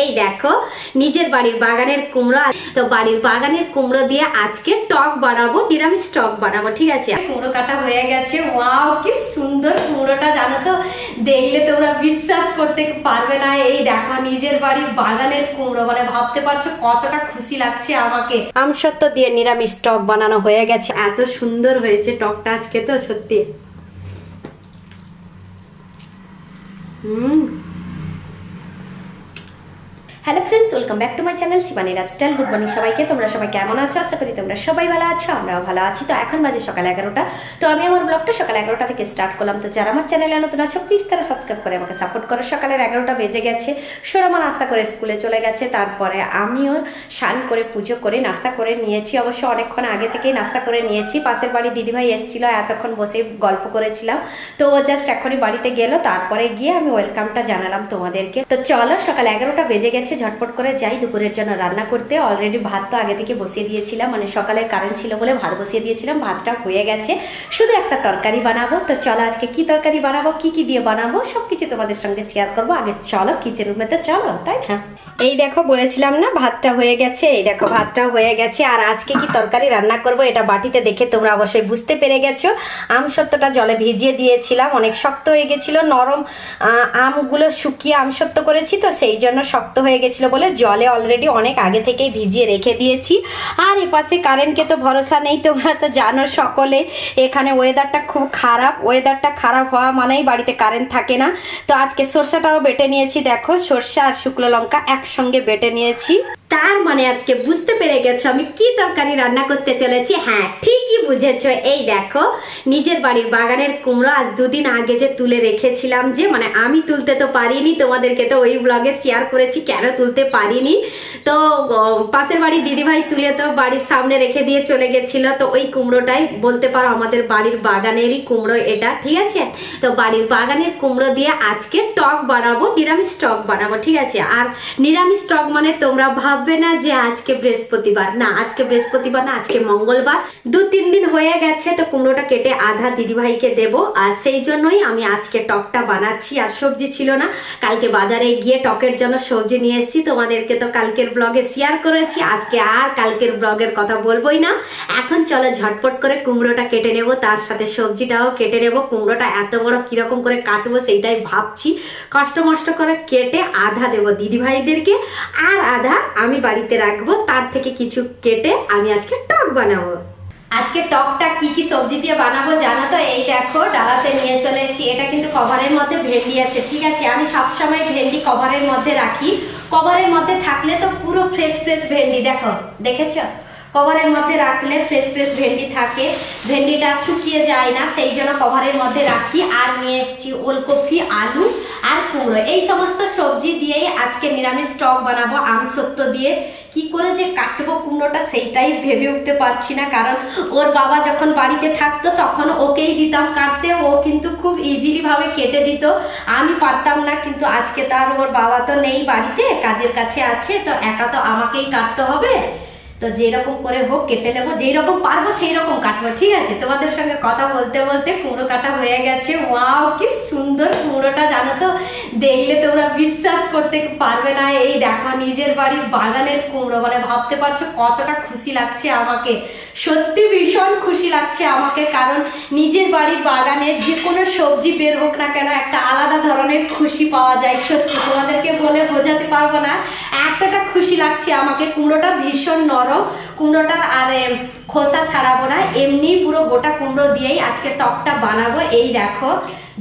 এই দেখো নিজের বাড়ির বাগানের কুমড়ো। তো বাড়ির বাগানের কুমড়ো দিয়ে আজকে টক বানাবো, নিরামিষ টক বানাবো। ঠিক আছে, কুমড়ো কাটা হয়ে গেছে। ওয়াও কি সুন্দর কুমড়োটা, জানো তো দেখলে তোমরা বিশ্বাস করতে পারবে না। এই দেখো নিজের বাড়ির বাগানের কুমড়ো, মানে ভাবতে পারছো কতটা খুশি লাগছে আমাকে। আমসত্ত্ব দিয়ে নিরামিষ টক বানানো হয়ে গেছে। এত সুন্দর হয়েছে টকটা আজকে, তো সত্যি। Hello friends, welcome back to my channel Shivani lifestyle. Good morning সবাইকে। তোমরা সবাই কেমন আছো? আশা করি তোমরা সবাই ভালো আছো, আমরাও ভালো আছি। তো এখন বাজে সকাল 11টা। তো আমি আমার ব্লগটা সকাল 11টা থেকে স্টার্ট করলাম। তো যারা আমার চ্যানেলে নতুন আছো প্লিজ তারা সাবস্ক্রাইব করে আমাকে সাপোর্ট করো। সকালের 11টা বেজে গেছে। সোনামা নাস্তা করে স্কুলে চলে গেছে। তারপরে আমিও স্নান করে পুজো করে নাস্তা করে নিয়েছি। অবশ্য অনেকক্ষণ আগে থেকেই নাস্তা করে নিয়েছি। পাশের বাড়ি দিদিভাই এসেছিল, এতক্ষণ বসে গল্প করেছিলাম। তো ও জাস্ট এখনই বাড়িতে গেল, তারপরে গিয়ে আমি ওয়েলকামটা জানালাম তোমাদেরকে। তো চলো, সকাল 11টা বেজে গেছে, ঝটপট করে যাই দুপুরের জন্য রান্না করতে। অলরেডি ভাত তো আগে থেকে বসিয়ে দিয়েছিলাম, মানে সকালে কারেন্ট ছিল বলে ভাত বসিয়ে দিয়েছিলাম। ভাতটা হয়ে গেছে, শুধু একটা তরকারি বানাবো। তো চলো আজকে কি তরকারি বানাবো, কি কি দিয়ে বানাবো সবকিছু তোমাদের সঙ্গে শেয়ার করবো। আগে চলো কিচেন রুমেতে চলো, তাই না? এই দেখো বলেছিলাম না ভাতটা হয়ে গেছে। এই দেখো ভাতটাও হয়ে গেছে। আর আজকে কি তরকারি রান্না করব এটা বাটিতে দেখে তোমরা অবশ্যই বুঝতে পেরে গেছো। আমসত্ত্বটা জলে ভিজিয়ে দিয়েছিলাম, অনেক শক্ত হয়ে গেছিল। নরম আমগুলো শুকিয়ে আমসত্ত্ব করেছি, তো সেই জন্য শক্ত হয়ে গেছিল বলে জলে অলরেডি অনেক আগে থেকেই ভিজিয়ে রেখে দিয়েছি। আর এপাশে কারেন্টকে তো ভরসা নেই, তোমরা তো জানো সকলে। এখানে ওয়েদারটা খুব খারাপ, ওয়েদারটা খারাপ হওয়া মানেই বাড়িতে কারেন্ট থাকে না। তো আজকে সরষাটাও বেটে নিয়েছি, দেখো সরষা আর শুকনো লঙ্কা একসঙ্গে বেটে নিয়েছি। তার মানে আজকে বুঝতে পেরে গেছো আমি কি তরকারি রান্না করতে চলেছি। হ্যাঁ, ঠিকই বুঝেছো। এই দেখো নিজের বাড়ির বাগানের কুমড়ো। আজ দুদিন আগে যে তুলে রেখেছিলাম, যে মানে আমি তুলতে তো পারিনি, তোমাদেরকে তো ওই ব্লগে শেয়ার করেছি কেন তুলতে পারিনি। তো পাশের বাড়ির দিদিভাই তুলে তো বাড়ির সামনে রেখে দিয়ে চলে গেছিল। তো ওই কুমড়োটাই বলতে পারো আমাদের বাড়ির বাগানেরই কুমড়ো এটা। ঠিক আছে, তো বাড়ির বাগানের কুমড়ো দিয়ে আজকে টক বানাবো, নিরামিষ টক বানাবো। ঠিক আছে, আর নিরামিষ টক মানে তোমরা ভাববে না যে আজকে বৃহস্পতিবার। না, আজকে বৃহস্পতিবার না, আজকে মঙ্গলবার। 2-3 দিন হয়ে গেছে। তো কুমড়োটা কেটে আধা দিদিভাইকে দেব, আর সেই জন্যই আমি আজকে টকটা বানাচ্ছি। আর সবজি ছিল না, কালকে বাজারে গিয়ে টকের জন্য সবজি নিয়ে এসেছি। তোমাদেরকে তো কালকের ব্লগে শেয়ার করেছি, আজকে আর কালকের ব্লগের কথা বলবোই না। এখন চলো ঝটপট করে কুমড়োটা কেটে নেব, তার সাথে সবজিটাও কেটে নেব। কুমড়োটা এত বড় কিরকম করে কাটবো সেইটাই ভাবছি। কষ্ট মষ্ট করে কেটে আধা দেবো দিদিভাইদেরকে, আর আধা আমি বাড়িতে রাখবো। তার থেকে কিছু কেটে আমি আজকে টক বানাবো। আজকে টকটা কি কি সবজি দিয়ে বানাবো জানো তো? এই দেখো ডালাতে নিয়ে চলে এসেছি। এটা কিন্তু কভারের মধ্যে ভেন্ডি আছে। ঠিক আছে, আমি সবসময় ভেন্ডি কভারের মধ্যে রাখি। কভারের মধ্যে থাকলে তো পুরো ফ্রেশ ফ্রেশ ভেন্ডি, দেখো দেখেছো, কভারের মধ্যে রাখলে ফ্রেশ ফ্রেশ ভেন্ডি থাকে, ভেন্ডিটা শুকিয়ে যায় না, সেই জন্য কভারের মধ্যে রাখি। আর নিয়ে এসেছি ওলকপি, আলু আর কুমড়ো। এই সমস্ত সবজি দিয়েই আজকে নিরামিষ টক বানাবো। আমসত্ত্ব দিয়ে কি করে যে কাটবো কুমড়োটা সেইটাই ভেবে উঠতে পারছি না। কারণ ওর বাবা যখন বাড়িতে থাকতো তখন ওকেই দিতাম কাটতে, ও কিন্তু খুব ইজিলি ভাবে কেটে দিত, আমি পারতাম না। কিন্তু আজকে তার ওর বাবা তো নেই বাড়িতে, কাজের কাছে আছে, তো একা তো আমাকেই কাটতে হবে। তো যেরকম করে হোক কেটে নেবো, যেই রকম পারবো সেই রকম কাটবো। ঠিক আছে, তোমাদের সঙ্গে কথা বলতে বলতে কুমড়ো কাটা হয়ে গেছে। ওয়াও কি সুন্দর কুমড়োটা, জানো তো দেখলে তোমরা বিশ্বাস করতে পারবে না। এই দেখো নিজের বাড়ির বাগানের কুমড়ো, মানে ভাবতে পারছো কতটা খুশি লাগছে আমাকে। সত্যি ভীষণ খুশি লাগছে আমাকে, কারণ নিজের বাড়ির বাগানের যে কোনো সবজি বের হোক না কেন একটা আলাদা ধরনের খুশি পাওয়া যায়। সত্যি তোমাদেরকে বলে বোঝাতে পারবো না, এতটা খুশি লাগছে আমাকে। কুমড়োটা ভীষণ নরম, কুমড়োটার আর খোসা ছাড়াবো না, এমনি পুরো গোটা কুমড়ো দিয়েই আজকে টকটা বানাবো। এই দেখো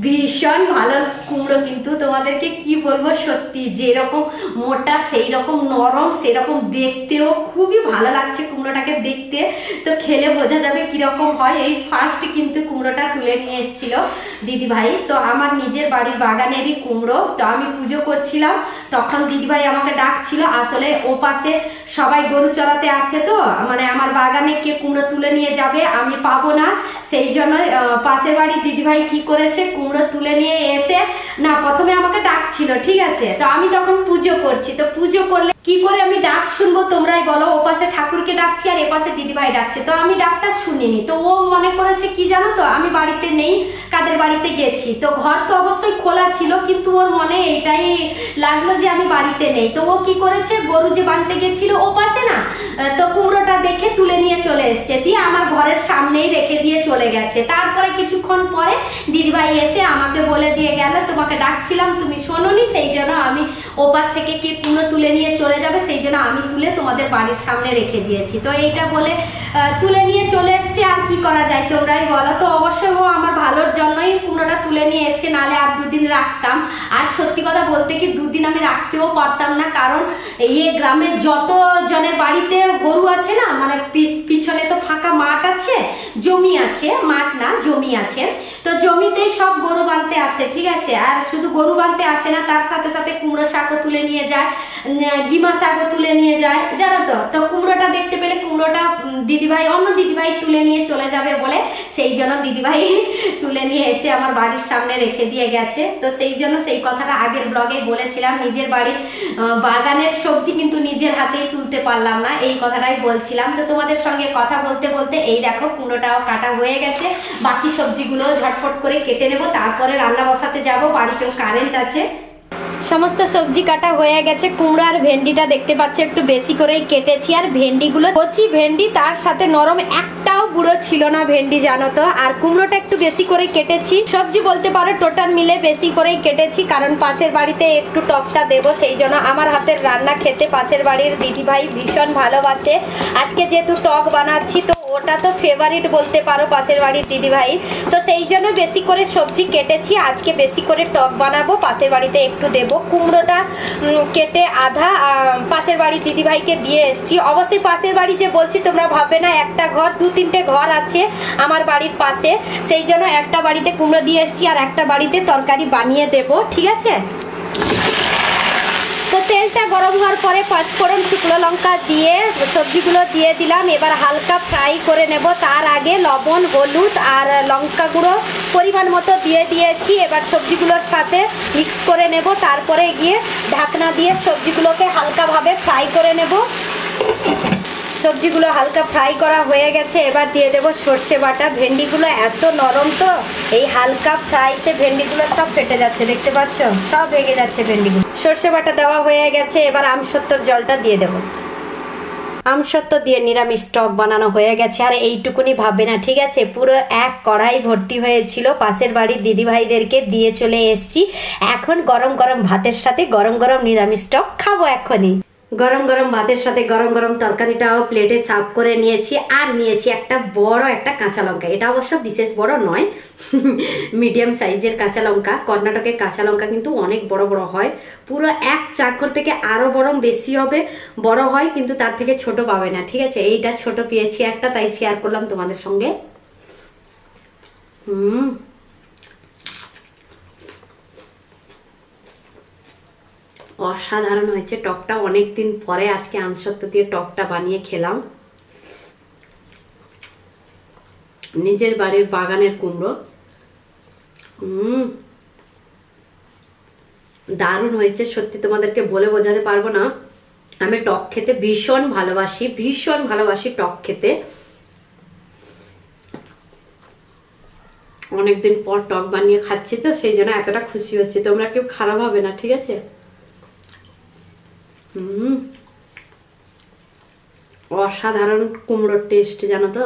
ভীষণ ভালো কুমড়ো, কিন্তু তোমাদেরকে কি বলবো, সত্যি যেরকম মোটা সেই রকম নরম, সেরকম দেখতেও খুবই ভালো লাগছে কুমড়োটাকে দেখতে। তো খেলে বোঝা যাবে কিরকম হয়। এই ফার্স্ট কিন্তু কুমড়োটা তুলে নিয়ে এসেছিল দিদিভাই। তো আমার নিজের বাড়ির বাগানেরই কুমড়ো। তো আমি পুজো করছিলাম, তখন দিদিভাই আমাকে ডাকছিল। আসলে ও পাশে সবাই গরু চড়াতে আসে, তো মানে আমার বাগানে কে কুমড়ো তুলে নিয়ে যাবে আমি পাবো না, সেই জন্য পাশের বাড়ির দিদিভাই কি করেছে, কুমড়ো তুলে নিয়ে এসে না প্রথমে আমাকে ডাকছিল। ঠিক আছে, তো আমি তখন পুজো করছি। তো পুজো করলে কি করে আমি ডাক শুনবো তোমরাই বলো? ও পাশে ঠাকুরকে ডাকছি আর এ পাশে দিদিভাই ডাকছে, তো আমি ডাকটা শুনিনি। তো ও মনে করেছে কি জানো তো, আমি বাড়িতে নেই, কাদের বাড়িতে গেছি। তো ঘর তো অবশ্যই খোলা ছিল, কিন্তু ওর মনে এইটাই লাগলো যে আমি বাড়িতে নেই। তো ও কি করেছে, গরু যে বাঁধতে গেছিল ও পাশে না, তো কুমড়োটা দেখে তুলে নিয়ে চলে এসছে, দিয়ে আমার ঘরের সামনেই রেখে দিয়ে চলে গেছে। তারপরে কিছুক্ষণ পরে দিদিভাই এসে আমাকে বলে দিয়ে গেল, তোমাকে ডাকছিলাম তুমি শোনোনি, সেই জন্য আমি ওপাশ থেকে কে কুমড়ো তুলে নিয়ে চলে যাবে, সেই জন্য আমি তুলে তোমাদের বাড়ির সামনে রেখে দিয়েছি। তো এইটা বলে তুলে নিয়ে চলে এসছে, আর কি করা যায় তোমরাই বলো? তো অবশ্যই ও আমার ভালোর জন্যই কুমড়োটা তুলে নিয়ে এসছে, নাহলে আর দুদিন রাখতাম। আর সত্যি কথা বলতে কি, দুদিন আমি রাখতেও পারতাম না, কারণ এই গ্রামে যত জনের বাড়িতে গরু আছে না, মানে পিছনে তো ফাঁকা মাঠ আছে, জমি আছে, মাঠ না জমি আছে, তো জমিতেই সব গরু বাঁধতে আসে, ঠিক আছে। আর শুধু গরু বাঁধতে আসে না, তার সাথে সাথে কুমড়ো শাকও তুলে নিয়ে যায়, গিমা শাকও তুলে নিয়ে যায়, জানো তো। তো কুমড়োটা দেখতে পেলে কুমড়োটা দিদিভাই, অন্য দিদিভাই তুলে নিয়ে চলে যাবে বলে, সেই জন্য দিদিভাই তুলে নিয়ে এসে আমার বাড়ির সামনে রেখে দিয়ে গেছে। তো সেই জন্য সেই কথাটা আগের ব্লগে বলেছিলাম, নিজের বাড়ির বাগানের সবজি কিন্তু নিজের হাতেই তুলতে পারলাম না, এই কথাটাই বলছিলাম। তো তোমাদের সঙ্গে কথা বলতে বলতে এই দেখো কুমড়োটাও কাটা হয়ে গেছে, বাকি সবজিগুলো ঝটফট করে কেটে নেব, তারপরে রান্না বসাতে যাব, বাড়িতেও কারেন্ট আছে। সমস্ত সবজি কাটা হয়ে গেছে, কুমড়ো আর ভেন্ডিটা দেখতে পাচ্ছ একটু বেশি করেই কেটেছি। আর ভেন্ডিগুলো কচি ভেন্ডি, তার সাথে নরম, একটাও বুড়ো ছিল না ভেন্ডি, জানো তো। আর কুমড়োটা একটু বেশি করে কেটেছি, সবজি বলতে পারো টোটাল মিলে বেশি করেই কেটেছি, কারণ পাশের বাড়িতে একটু টকটা দেবো, সেই জন্য। আমার হাতের রান্না খেতে পাশের বাড়ির দিদিভাই ভীষণ ভালোবাসে। আজকে যেহেতু টক বানাচ্ছি, তো ওটা তো ফেভারিট বলতে পারো পাশের বাড়ির দিদিভাই, তো সেই জন্য বেশি করে সবজি কেটেছি। আজকে বেশি করে টক বানাবো, পাশের বাড়িতে একটু দেবো। কুমড়োটা কেটে আধা পাশের বাড়ির দিদিভাইকে দিয়ে এসছি। অবশ্যই পাশের বাড়ি যে বলছি তোমরা ভাববে না, একটা ঘর, 2-3টে ঘর আছে আমার বাড়ির পাশে, সেই জন্য একটা বাড়িতে কুমড়ো দিয়ে এসছি আর একটা বাড়িতে তরকারি বানিয়ে দেব, ঠিক আছে। তো তেলটা গরম হওয়ার পরে 5 ফোড়ন, শুকনো লঙ্কা দিয়ে সবজিগুলো দিয়ে দিলাম। এবার হালকা ফ্রাই করে নেব, তার আগে লবণ, হলুদ আর লঙ্কা গুঁড়ো পরিমাণ মতো দিয়ে দিয়েছি। এবার সবজিগুলোর সাথে মিক্স করে নেব, তারপরে গিয়ে ঢাকনা দিয়ে সবজিগুলোকে হালকাভাবে ফ্রাই করে নেব। সবজিগুলো হালকা ফ্রাই করা হয়ে গেছে, এবার দিয়ে দেবো সর্ষে বাটা। ভেন্ডিগুলো এত নরম, তো এই হালকা ফ্রাইতে ভেন্ডিগুলো সব ফেটে যাচ্ছে, দেখতে পাচ্ছ, সব ভেঙে যাচ্ছে ভেন্ডিগুলো। সর্ষে বাটা দেওয়া হয়ে গেছে, এবার আমসত্ত্বর জলটা দিয়ে দেবো। আমসত্ত্ব দিয়ে নিরামিষ টক বানানো হয়ে গেছে। আর এইটুকুনি ভাববে না, ঠিক আছে, পুরো এক কড়াই ভর্তি হয়েছিল, পাশের বাড়ির দিদিভাইদেরকে দিয়ে চলে এসছি। এখন গরম গরম ভাতের সাথে গরম গরম নিরামিষ টক খাবো এখনই। গরম গরম ভাতের সাথে গরম গরম তরকারিটাও প্লেটে সার্ভ করে নিয়েছি। আর নিয়েছি একটা বড় একটা কাঁচা লঙ্কা, এটা অবশ্য বিশেষ বড় নয়, মিডিয়াম সাইজের কাঁচা লঙ্কা। কর্ণাটকের কাঁচা লঙ্কা কিন্তু অনেক বড় বড় হয়, পুরো এক চাকর থেকে আরও বরং বেশি হবে, বড় হয়, কিন্তু তার থেকে ছোট পাবে না, ঠিক আছে। এইটা ছোট পেয়েছি একটা, তাই শেয়ার করলাম তোমাদের সঙ্গে। অসাধারণ হয়েছে টকটা, অনেক দিন পরে আজকে আমসত্ত্ব দিয়ে টকটা বানিয়ে খেলাম। নিজের বাড়ির বাগানের কুমড়ো, দারুণ হয়েছে সত্যি, তোমাদেরকে বলে বোঝাতে পারবো না। আমি টক খেতে ভীষণ ভালোবাসি, ভীষণ ভালোবাসি টক খেতে। অনেকদিন পর টক বানিয়ে খাচ্ছি, তো সেই জন্য এতটা খুশি হচ্ছে। তোমরা কেউ খারাপ হবে না, ঠিক আছে। অসাধারণ কুমড়োর টেস্ট, জানো তো।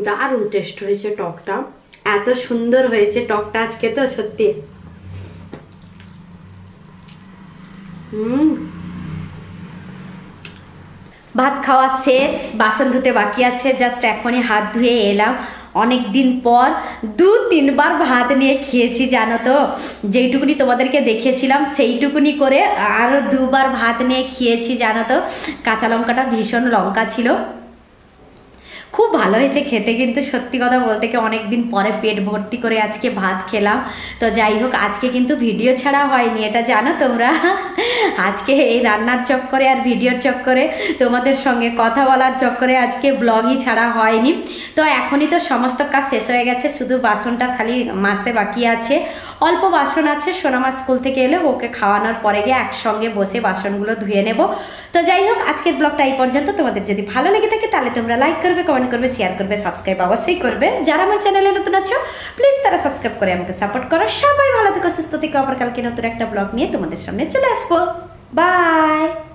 দারুণ টেস্ট হয়েছে টকটা, এত সুন্দর হয়েছে টকটা আজকে, তো সত্যি। ভাত খাওয়া শেষ, বাসন ধুতে বাকি আছে, জাস্ট এখনই হাত ধুয়ে এলাম। অনেক দিন পর 2-3 বার ভাত নিয়ে খেয়েছি, জানো তো। যেইটুকুনি তোমাদেরকে দেখিয়েছিলাম সেইটুকুনি করে আরও 2 বার ভাত নিয়ে খেয়েছি, জানো তো। কাঁচা লঙ্কাটা ভীষণ লঙ্কা ছিল, খুব ভালো হয়েছে খেতে, কিন্তু সত্যি কথা বলতে কি অনেক দিন পরে পেট ভর্তি করে আজকে ভাত খেলাম। তো যাই হোক, আজকে কিন্তু ভিডিও ছাড়া হয়নি, এটা জানো তোমরা। আজকে এই রান্নার চক্করে আর ভিডিওর চক্করে, তোমাদের সঙ্গে কথা বলার চক্করে আজকে ব্লগই ছাড়া হয়নি। তো এখনই তো সমস্ত কাজ শেষ হয়ে গেছে, শুধু বাসনটা খালি মাজতে বাকি আছে। অল্প বাসন আছে, সোনামা স্কুল থেকে এলে ওকে খাওয়ানোর পরে গিয়ে একসঙ্গে বসে বাসনগুলো ধুয়ে নেব। তো যাই হোক, আজকের ব্লগটা এই পর্যন্ত। তোমাদের যদি ভালো লেগে থাকে তাহলে তোমরা লাইক করবে, কমেন্ট করবে, শেয়ার করবে, সাবস্ক্রাইব অবশ্যই করবে। যারা আমার চ্যানেলে নতুন আছো প্লিজ তারা সাবস্ক্রাইব করে আমাকে সাপোর্ট করো। সবাই ভালো থেকো, সুস্থ থেকো। আবার কালকে নতুন একটা ব্লগ নিয়ে তোমাদের সামনে চলে আসবো। বাই।